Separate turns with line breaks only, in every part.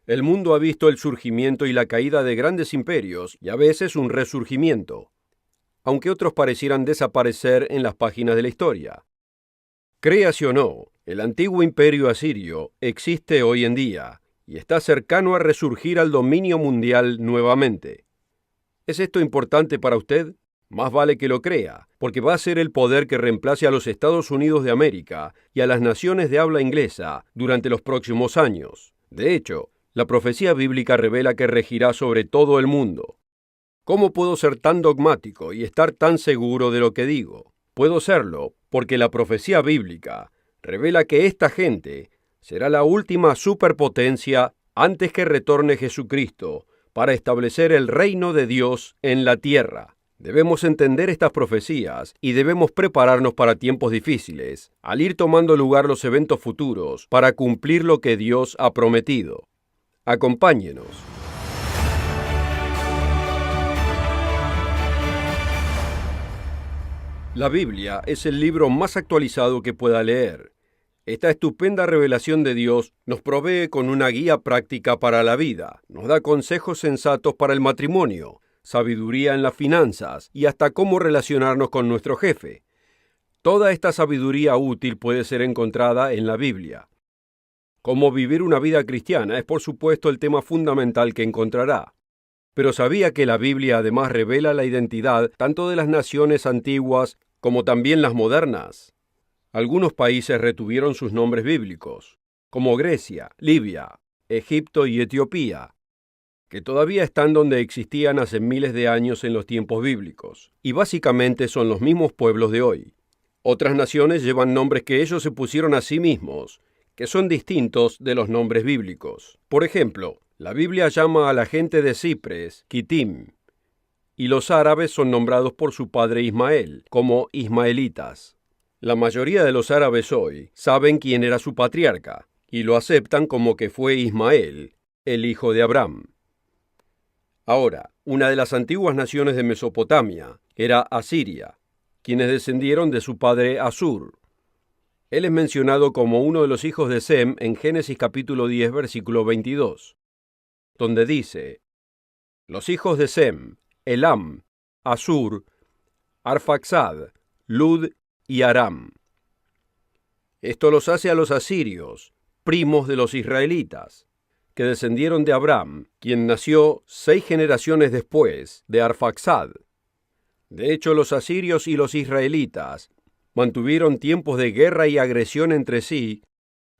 El mundo ha visto el surgimiento y la caída de grandes imperios y a veces un resurgimiento, aunque otros parecieran desaparecer en las páginas de la historia. Créase o no, el antiguo imperio asirio existe hoy en día y está cercano a resurgir al dominio mundial nuevamente. ¿Es esto importante para usted? Más vale que lo crea, porque va a ser el poder que reemplace a los Estados Unidos de América y a las naciones de habla inglesa durante los próximos años. De hecho, la profecía bíblica revela que regirá sobre todo el mundo. ¿Cómo puedo ser tan dogmático y estar tan seguro de lo que digo? Puedo serlo porque la profecía bíblica revela que esta gente será la última superpotencia antes que retorne Jesucristo para establecer el reino de Dios en la tierra. Debemos entender estas profecías y debemos prepararnos para tiempos difíciles, al ir tomando lugar los eventos futuros para cumplir lo que Dios ha prometido. Acompáñenos. La Biblia es el libro más actualizado que pueda leer. Esta estupenda revelación de Dios nos provee con una guía práctica para la vida, nos da consejos sensatos para el matrimonio, sabiduría en las finanzas y hasta cómo relacionarnos con nuestro jefe. Toda esta sabiduría útil puede ser encontrada en la Biblia. Cómo vivir una vida cristiana es por supuesto el tema fundamental que encontrará. Pero ¿sabía que la Biblia además revela la identidad tanto de las naciones antiguas como también las modernas? Algunos países retuvieron sus nombres bíblicos, como Grecia, Libia, Egipto y Etiopía, que todavía están donde existían hace miles de años en los tiempos bíblicos, y básicamente son los mismos pueblos de hoy. Otras naciones llevan nombres que ellos se pusieron a sí mismos, que son distintos de los nombres bíblicos. Por ejemplo, la Biblia llama a la gente de Cipres Kitim, y los árabes son nombrados por su padre Ismael, como ismaelitas. La mayoría de los árabes hoy saben quién era su patriarca, y lo aceptan como que fue Ismael, el hijo de Abraham. Ahora, una de las antiguas naciones de Mesopotamia era Asiria, quienes descendieron de su padre Asur. Él es mencionado como uno de los hijos de Sem en Génesis capítulo 10, versículo 22, donde dice: los hijos de Sem, Elam, Asur, Arfaxad, Lud y Aram. Esto los hace a los asirios, primos de los israelitas, que descendieron de Abraham, quien nació 6 generaciones después de Arfaxad. De hecho, los asirios y los israelitas mantuvieron tiempos de guerra y agresión entre sí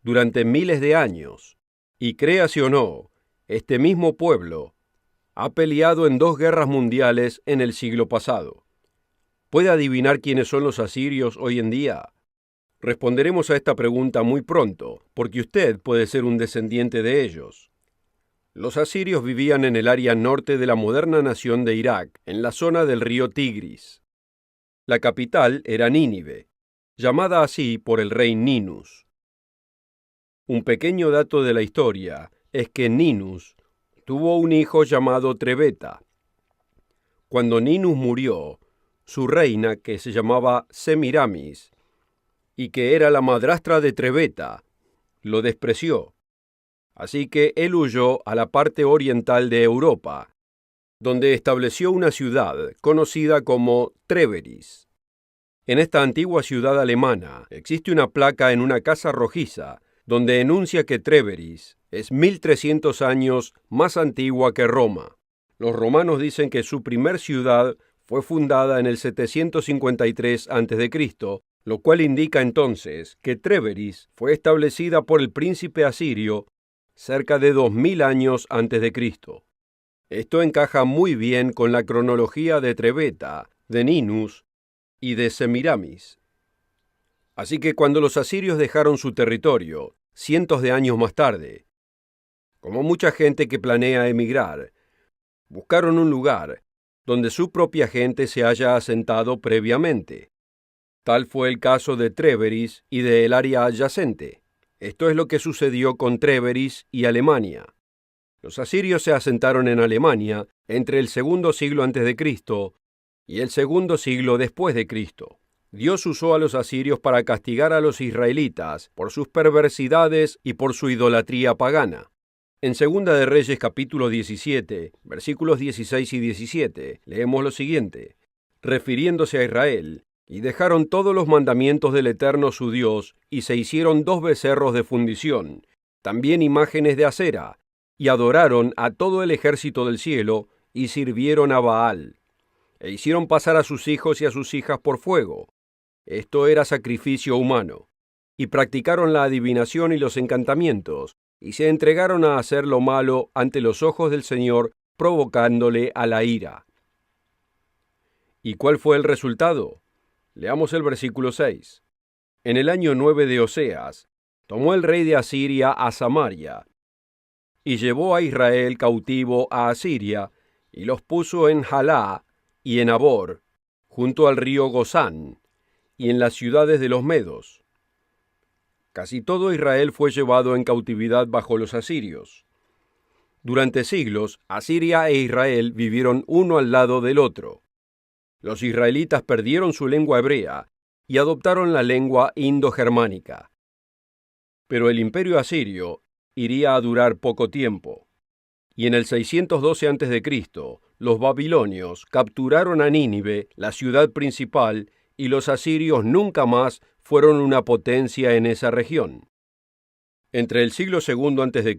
durante miles de años. Y créase o no, este mismo pueblo ha peleado en 2 guerras mundiales en el siglo pasado. ¿Puede adivinar quiénes son los asirios hoy en día? Responderemos a esta pregunta muy pronto, porque usted puede ser un descendiente de ellos. Los asirios vivían en el área norte de la moderna nación de Irak, en la zona del río Tigris. La capital era Nínive, llamada así por el rey Ninus. Un pequeño dato de la historia es que Ninus tuvo un hijo llamado Trebeta. Cuando Ninus murió, su reina, que se llamaba Semiramis, y que era la madrastra de Trebeta, lo despreció. Así que él huyó a la parte oriental de Europa, donde estableció una ciudad conocida como Tréveris. En esta antigua ciudad alemana existe una placa en una casa rojiza donde enuncia que Tréveris es 1300 años más antigua que Roma. Los romanos dicen que su primer ciudad fue fundada en el 753 a.C., lo cual indica entonces que Tréveris fue establecida por el príncipe asirio cerca de 2000 años antes de Cristo. Esto encaja muy bien con la cronología de Trebeta, de Ninus y de Semiramis. Así que cuando los asirios dejaron su territorio, cientos de años más tarde, como mucha gente que planea emigrar, buscaron un lugar donde su propia gente se haya asentado previamente. Tal fue el caso de Tréveris y del área adyacente. Esto es lo que sucedió con Tréveris y Alemania. Los asirios se asentaron en Alemania entre el segundo siglo antes de Cristo y el segundo siglo después de Cristo. Dios usó a los asirios para castigar a los israelitas por sus perversidades y por su idolatría pagana. En Segunda de Reyes capítulo 17, versículos 16 y 17, leemos lo siguiente: refiriéndose a Israel, y dejaron todos los mandamientos del Eterno su Dios, y se hicieron 2 becerros de fundición, también imágenes de acera, y adoraron a todo el ejército del cielo, y sirvieron a Baal. E hicieron pasar a sus hijos y a sus hijas por fuego. Esto era sacrificio humano. Y practicaron la adivinación y los encantamientos, y se entregaron a hacer lo malo ante los ojos del Señor, provocándole a la ira. ¿Y cuál fue el resultado? Leamos el versículo 6. En el año 9 de Oseas, tomó el rey de Asiria a Samaria, y llevó a Israel cautivo a Asiria, y los puso en Jalá y en Abor, junto al río Gozán, y en las ciudades de los medos. Casi todo Israel fue llevado en cautividad bajo los asirios. Durante siglos, Asiria e Israel vivieron uno al lado del otro. Los israelitas perdieron su lengua hebrea y adoptaron la lengua indo-germánica. Pero el imperio asirio iría a durar poco tiempo. Y en el 612 a.C., los babilonios capturaron a Nínive, la ciudad principal, y los asirios nunca más fueron una potencia en esa región. Entre el siglo II a.C.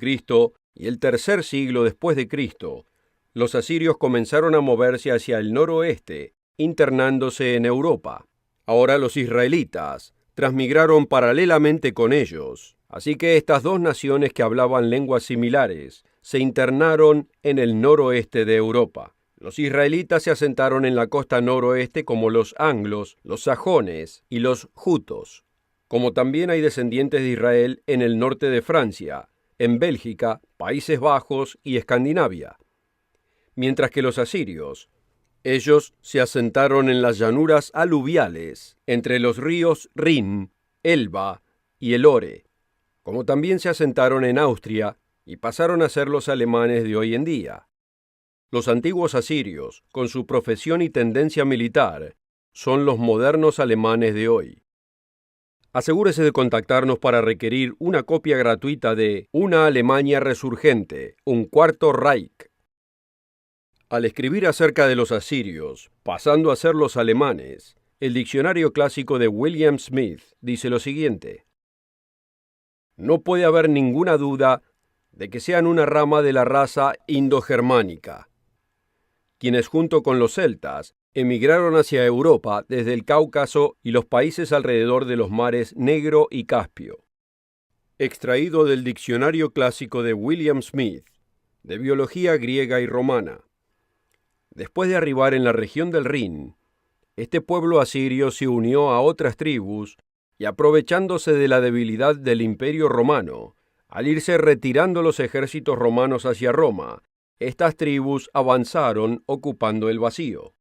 y el tercer siglo después de Cristo, los asirios comenzaron a moverse hacia el noroeste, internándose en Europa. Ahora los israelitas transmigraron paralelamente con ellos, así que estas 2 naciones que hablaban lenguas similares se internaron en el noroeste de Europa. Los israelitas se asentaron en la costa noroeste como los anglos, los sajones y los jutos, como también hay descendientes de Israel en el norte de Francia, en Bélgica, Países Bajos y Escandinavia. Mientras que los asirios, ellos se asentaron en las llanuras aluviales, entre los ríos Rin, Elba y el Ore, como también se asentaron en Austria y pasaron a ser los alemanes de hoy en día. Los antiguos asirios, con su profesión y tendencia militar, son los modernos alemanes de hoy. Asegúrese de contactarnos para requerir una copia gratuita de Una Alemania Resurgente, un cuarto Reich. Al escribir acerca de los asirios, pasando a ser los alemanes, el diccionario clásico de William Smith dice lo siguiente: no puede haber ninguna duda de que sean una rama de la raza indogermánica, quienes junto con los celtas emigraron hacia Europa desde el Cáucaso y los países alrededor de los mares Negro y Caspio. Extraído del diccionario clásico de William Smith, de biología griega y romana. Después de arribar en la región del Rin, este pueblo asirio se unió a otras tribus y, aprovechándose de la debilidad del Imperio Romano, al irse retirando los ejércitos romanos hacia Roma, estas tribus avanzaron ocupando el vacío.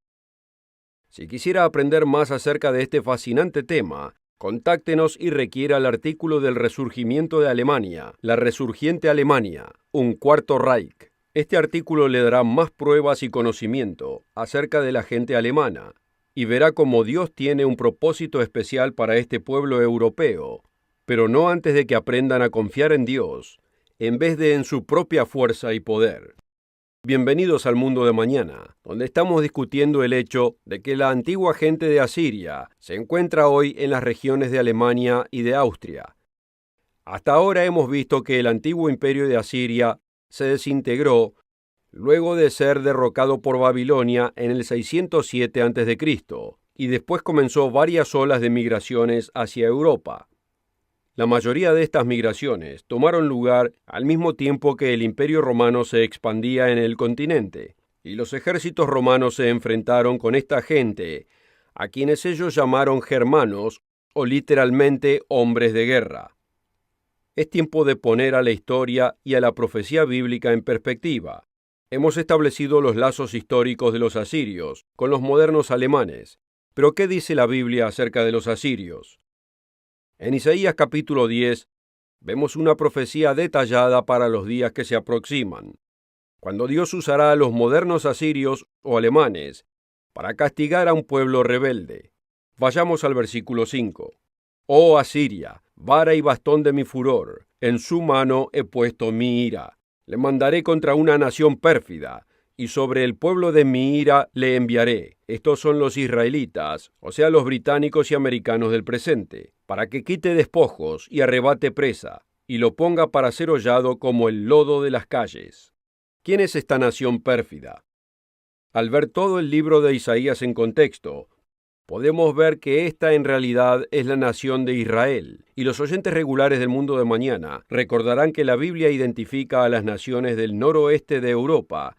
Si quisiera aprender más acerca de este fascinante tema, contáctenos y requiera el artículo del resurgimiento de Alemania, la resurgiente Alemania, un cuarto Reich. Este artículo le dará más pruebas y conocimiento acerca de la gente alemana, y verá cómo Dios tiene un propósito especial para este pueblo europeo, pero no antes de que aprendan a confiar en Dios, en vez de en su propia fuerza y poder. Bienvenidos al Mundo de Mañana, donde estamos discutiendo el hecho de que la antigua gente de Asiria se encuentra hoy en las regiones de Alemania y de Austria. Hasta ahora hemos visto que el antiguo imperio de Asiria se desintegró luego de ser derrocado por Babilonia en el 607 a.C., y después comenzó varias olas de migraciones hacia Europa. La mayoría de estas migraciones tomaron lugar al mismo tiempo que el Imperio Romano se expandía en el continente, y los ejércitos romanos se enfrentaron con esta gente, a quienes ellos llamaron germanos, o literalmente hombres de guerra. Es tiempo de poner a la historia y a la profecía bíblica en perspectiva. Hemos establecido los lazos históricos de los asirios con los modernos alemanes, pero ¿qué dice la Biblia acerca de los asirios? En Isaías capítulo 10 vemos una profecía detallada para los días que se aproximan, cuando Dios usará a los modernos asirios o alemanes para castigar a un pueblo rebelde. Vayamos al versículo 5. Oh Asiria, vara y bastón de mi furor, en su mano he puesto mi ira. Le mandaré contra una nación pérfida, y sobre el pueblo de mi ira le enviaré. Estos son los israelitas, o sea, los británicos y americanos del presente, para que quite despojos y arrebate presa, y lo ponga para ser hollado como el lodo de las calles. ¿Quién es esta nación pérfida? Al ver todo el libro de Isaías en contexto, podemos ver que esta en realidad es la nación de Israel, y los oyentes regulares del Mundo de Mañana recordarán que la Biblia identifica a las naciones del noroeste de Europa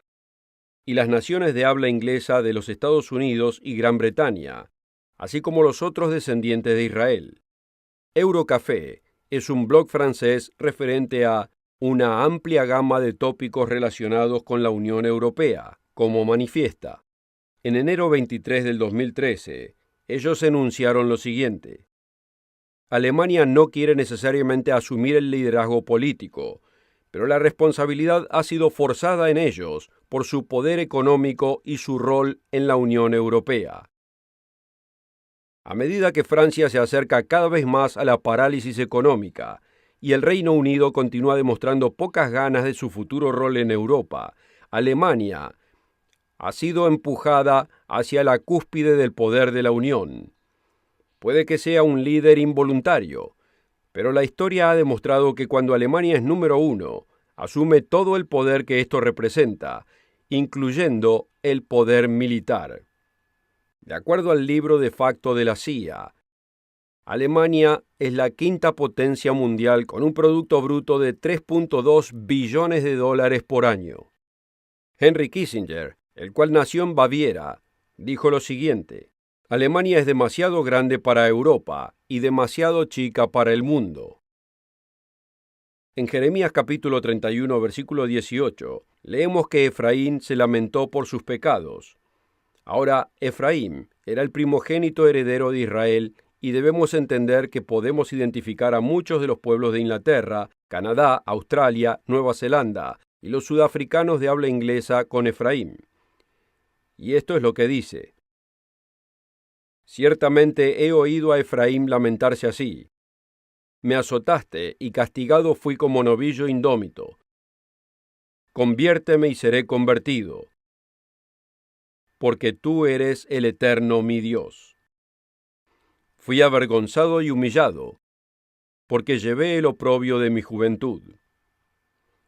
y las naciones de habla inglesa de los Estados Unidos y Gran Bretaña, así como los otros descendientes de Israel. Eurocafé es un blog francés referente a una amplia gama de tópicos relacionados con la Unión Europea, como manifiesta. En enero 23 del 2013, ellos enunciaron lo siguiente: Alemania no quiere necesariamente asumir el liderazgo político, pero la responsabilidad ha sido forzada en ellos por su poder económico y su rol en la Unión Europea. A medida que Francia se acerca cada vez más a la parálisis económica y el Reino Unido continúa demostrando pocas ganas de su futuro rol en Europa, Alemania ha sido empujada hacia la cúspide del poder de la Unión. Puede que sea un líder involuntario, pero la historia ha demostrado que cuando Alemania es número uno, asume todo el poder que esto representa, incluyendo el poder militar. De acuerdo al libro de facto de la CIA, Alemania es la quinta potencia mundial con un producto bruto de 3.2 billones de dólares por año. Henry Kissinger, el cual nació en Baviera, dijo lo siguiente: Alemania es demasiado grande para Europa y demasiado chica para el mundo. En Jeremías capítulo 31, versículo 18, leemos que Efraín se lamentó por sus pecados. Ahora, Efraín era el primogénito heredero de Israel y debemos entender que podemos identificar a muchos de los pueblos de Inglaterra, Canadá, Australia, Nueva Zelanda y los sudafricanos de habla inglesa con Efraín. Y esto es lo que dice: Ciertamente he oído a Efraín lamentarse así. Me azotaste y castigado fui como novillo indómito. Conviérteme y seré convertido, porque tú eres el Eterno mi Dios. Fui avergonzado y humillado, porque llevé el oprobio de mi juventud.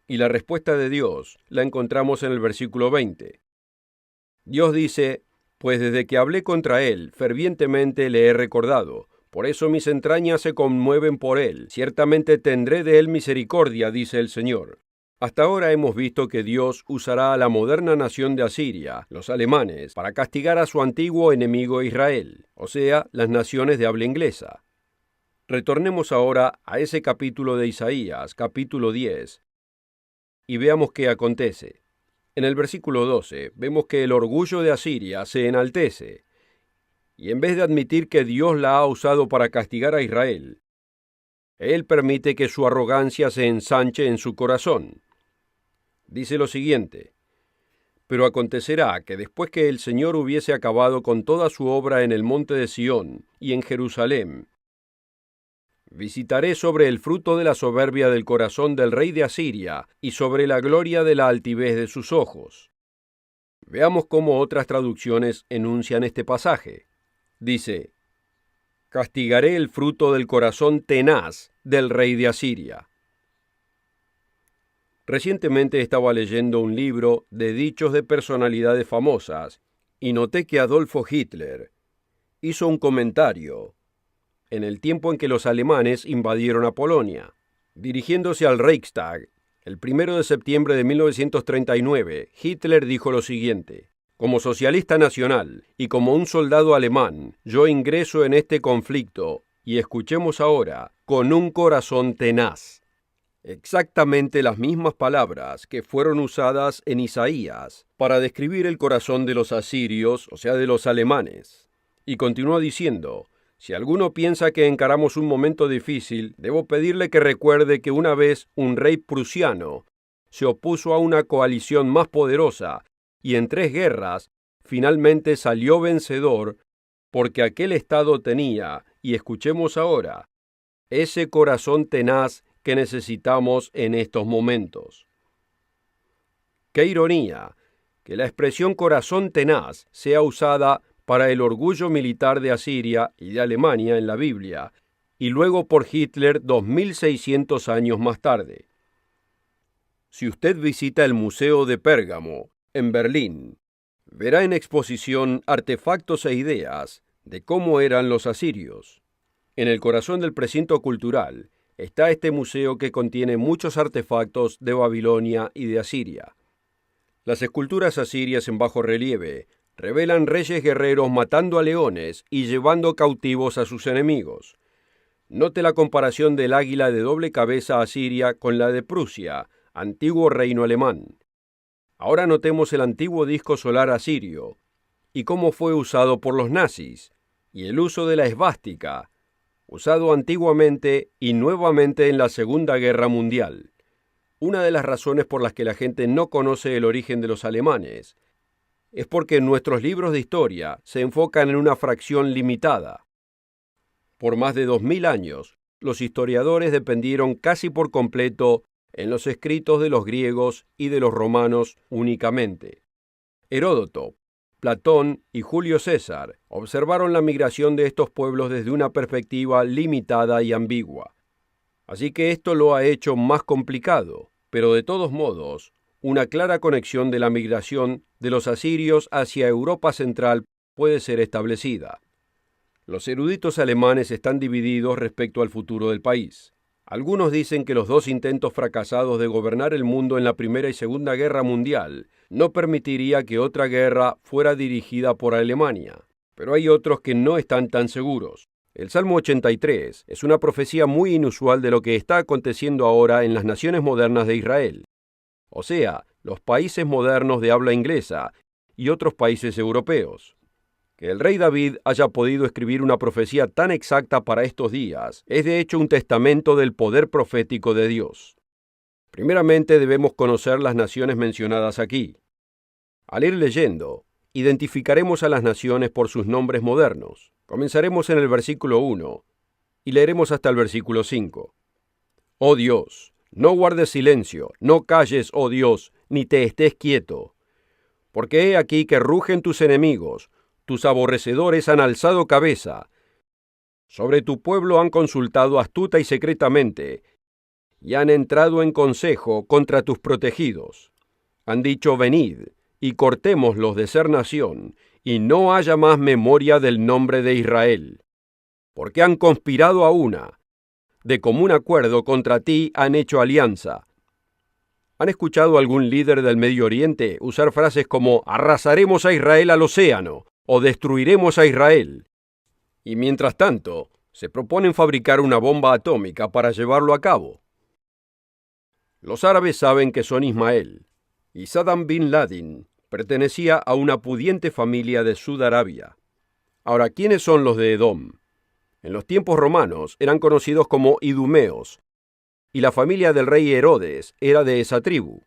Y la respuesta de Dios la encontramos en el versículo 20. Dios dice: Pues desde que hablé contra él, fervientemente le he recordado. Por eso mis entrañas se conmueven por él. Ciertamente tendré de él misericordia, dice el Señor. Hasta ahora hemos visto que Dios usará a la moderna nación de Asiria, los alemanes, para castigar a su antiguo enemigo Israel, o sea, las naciones de habla inglesa. Retornemos ahora a ese capítulo de Isaías, capítulo 10, y veamos qué acontece. En el versículo 12 vemos que el orgullo de Asiria se enaltece, y en vez de admitir que Dios la ha usado para castigar a Israel, Él permite que su arrogancia se ensanche en su corazón. Dice lo siguiente: Pero acontecerá que después que el Señor hubiese acabado con toda su obra en el monte de Sión y en Jerusalén, visitaré sobre el fruto de la soberbia del corazón del rey de Asiria y sobre la gloria de la altivez de sus ojos. Veamos cómo otras traducciones enuncian este pasaje. Dice: Castigaré el fruto del corazón tenaz del rey de Asiria. Recientemente estaba leyendo un libro de dichos de personalidades famosas y noté que Adolfo Hitler hizo un comentario en el tiempo en que los alemanes invadieron a Polonia. Dirigiéndose al Reichstag, el 1 de septiembre de 1939, Hitler dijo lo siguiente: Como socialista nacional y como un soldado alemán, yo ingreso en este conflicto, y escuchemos ahora, con un corazón tenaz. Exactamente las mismas palabras que fueron usadas en Isaías para describir el corazón de los asirios, o sea, de los alemanes. Y continúa diciendo: Si alguno piensa que encaramos un momento difícil, debo pedirle que recuerde que una vez un rey prusiano se opuso a una coalición más poderosa y en 3 guerras finalmente salió vencedor porque aquel estado tenía, y escuchemos ahora, ese corazón tenaz que necesitamos en estos momentos. ¡Qué ironía! Que la expresión corazón tenaz sea usada para el orgullo militar de Asiria y de Alemania en la Biblia, y luego por Hitler 2600 años más tarde. Si usted visita el Museo de Pérgamo, en Berlín, verá en exposición artefactos e ideas de cómo eran los asirios. En el corazón del precinto cultural está este museo que contiene muchos artefactos de Babilonia y de Asiria. Las esculturas asirias en bajo relieve revelan reyes guerreros matando a leones y llevando cautivos a sus enemigos. Note la comparación del águila de doble cabeza asiria con la de Prusia, antiguo reino alemán. Ahora notemos el antiguo disco solar asirio y cómo fue usado por los nazis, y el uso de la esvástica, usado antiguamente y nuevamente en la Segunda Guerra Mundial. Una de las razones por las que la gente no conoce el origen de los alemanes es porque nuestros libros de historia se enfocan en una fracción limitada. Por más de 2000 años, los historiadores dependieron casi por completo en los escritos de los griegos y de los romanos únicamente. Heródoto, Platón y Julio César observaron la migración de estos pueblos desde una perspectiva limitada y ambigua. Así que esto lo ha hecho más complicado, pero de todos modos, una clara conexión de la migración de los asirios hacia Europa Central puede ser establecida. Los eruditos alemanes están divididos respecto al futuro del país. Algunos dicen que los dos intentos fracasados de gobernar el mundo en la Primera y Segunda Guerra Mundial no permitiría que otra guerra fuera dirigida por Alemania, pero hay otros que no están tan seguros. El Salmo 83 es una profecía muy inusual de lo que está aconteciendo ahora en las naciones modernas de Israel, o sea, los países modernos de habla inglesa y otros países europeos. Que el rey David haya podido escribir una profecía tan exacta para estos días es de hecho un testamento del poder profético de Dios. Primeramente debemos conocer las naciones mencionadas aquí. Al ir leyendo, identificaremos a las naciones por sus nombres modernos. Comenzaremos en el versículo 1 y leeremos hasta el versículo 5. Oh Dios, no guardes silencio, no calles, oh Dios, ni te estés quieto. Porque he aquí que rugen tus enemigos, tus aborrecedores han alzado cabeza. Sobre tu pueblo han consultado astuta y secretamente, y han entrado en consejo contra tus protegidos. Han dicho, venid, y cortémoslos de ser nación, y no haya más memoria del nombre de Israel. Porque han conspirado a una, de común acuerdo contra ti han hecho alianza. ¿Han escuchado a algún líder del Medio Oriente usar frases como arrasaremos a Israel al océano o destruiremos a Israel? Y mientras tanto, se proponen fabricar una bomba atómica para llevarlo a cabo. Los árabes saben que son Ismael, y Saddam bin Laden pertenecía a una pudiente familia de Sud Arabia. Ahora, ¿quiénes son los de Edom? En los tiempos romanos eran conocidos como idumeos, y la familia del rey Herodes era de esa tribu.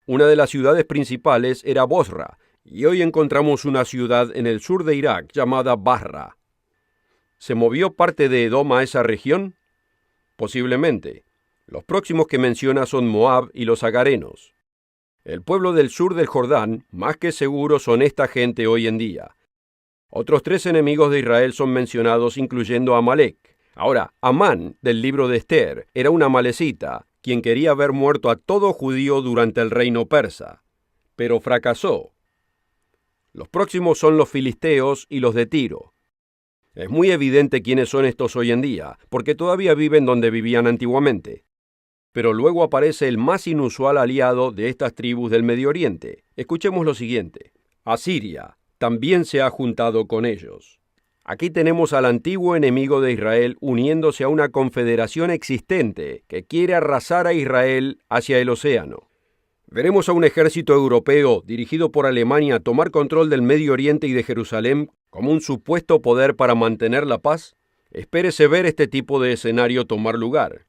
Una de las ciudades principales era Bosra, y hoy encontramos una ciudad en el sur de Irak llamada Basra. ¿Se movió parte de Edom a esa región? Posiblemente. Los próximos que menciona son Moab y los agarenos. El pueblo del sur del Jordán, más que seguro, son esta gente hoy en día. Otros 3 enemigos de Israel son mencionados, incluyendo a Amalek. Ahora, Amán, del libro de Esther, era un amalecita, quien quería ver muerto a todo judío durante el reino persa, pero fracasó. Los próximos son los filisteos y los de Tiro. Es muy evidente quiénes son estos hoy en día, porque todavía viven donde vivían antiguamente. Pero luego aparece el más inusual aliado de estas tribus del Medio Oriente. Escuchemos lo siguiente. Asiria también se ha juntado con ellos. Aquí tenemos al antiguo enemigo de Israel uniéndose a una confederación existente que quiere arrasar a Israel hacia el océano. ¿Veremos a un ejército europeo dirigido por Alemania tomar control del Medio Oriente y de Jerusalén como un supuesto poder para mantener la paz? Espérese ver este tipo de escenario tomar lugar.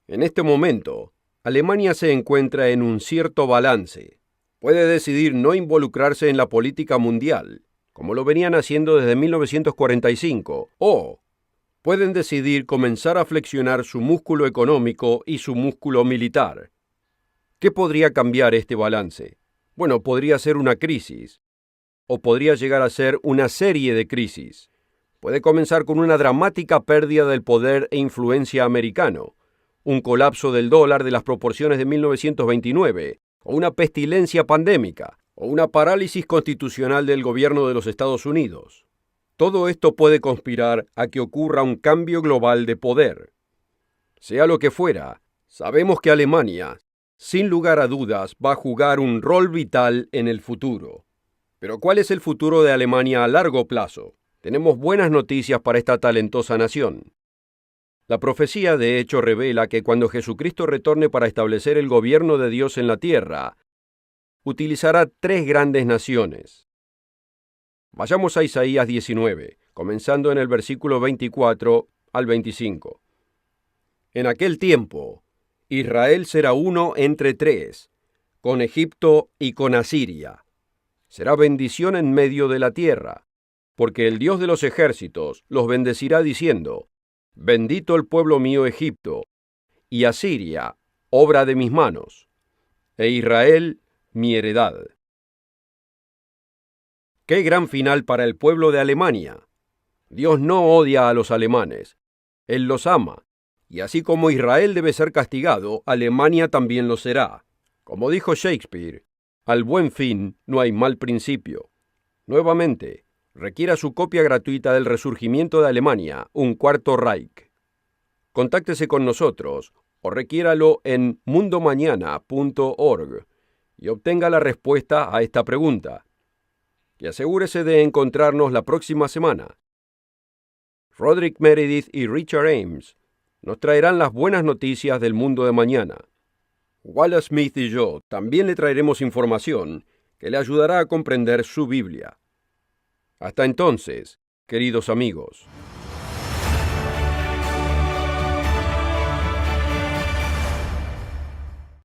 En este momento, Alemania se encuentra en un cierto balance. Puede decidir no involucrarse en la política mundial, como lo venían haciendo desde 1945, o pueden decidir comenzar a flexionar su músculo económico y su músculo militar. ¿Qué podría cambiar este balance? Bueno, podría ser una crisis, o podría llegar a ser una serie de crisis. Puede comenzar con una dramática pérdida del poder e influencia americano, un colapso del dólar de las proporciones de 1929, o una pestilencia pandémica, o una parálisis constitucional del gobierno de los Estados Unidos. Todo esto puede conspirar a que ocurra un cambio global de poder. Sea lo que fuera, sabemos que Alemania, sin lugar a dudas, va a jugar un rol vital en el futuro. Pero ¿cuál es el futuro de Alemania a largo plazo? Tenemos buenas noticias para esta talentosa nación. La profecía de hecho revela que cuando Jesucristo retorne para establecer el gobierno de Dios en la tierra, utilizará 3 grandes naciones. Vayamos a Isaías 19, comenzando en el versículo 24 al 25. En aquel tiempo, Israel será uno entre 3, con Egipto y con Asiria. Será bendición en medio de la tierra, porque el Dios de los ejércitos los bendecirá diciendo: Bendito el pueblo mío Egipto, y Asiria, obra de mis manos, e Israel, mi heredad. ¡Qué gran final para el pueblo de Alemania! Dios no odia a los alemanes, Él los ama, y así como Israel debe ser castigado, Alemania también lo será. Como dijo Shakespeare, al buen fin no hay mal principio. Nuevamente, requiera su copia gratuita del Resurgimiento de Alemania, un cuarto Reich. Contáctese con nosotros o requiéralo en mundomañana.org y obtenga la respuesta a esta pregunta. Y asegúrese de encontrarnos la próxima semana. Roderick Meredith y Richard Ames nos traerán las buenas noticias del mundo de mañana. Wallace Smith y yo también le traeremos información que le ayudará a comprender su Biblia. Hasta entonces, queridos amigos.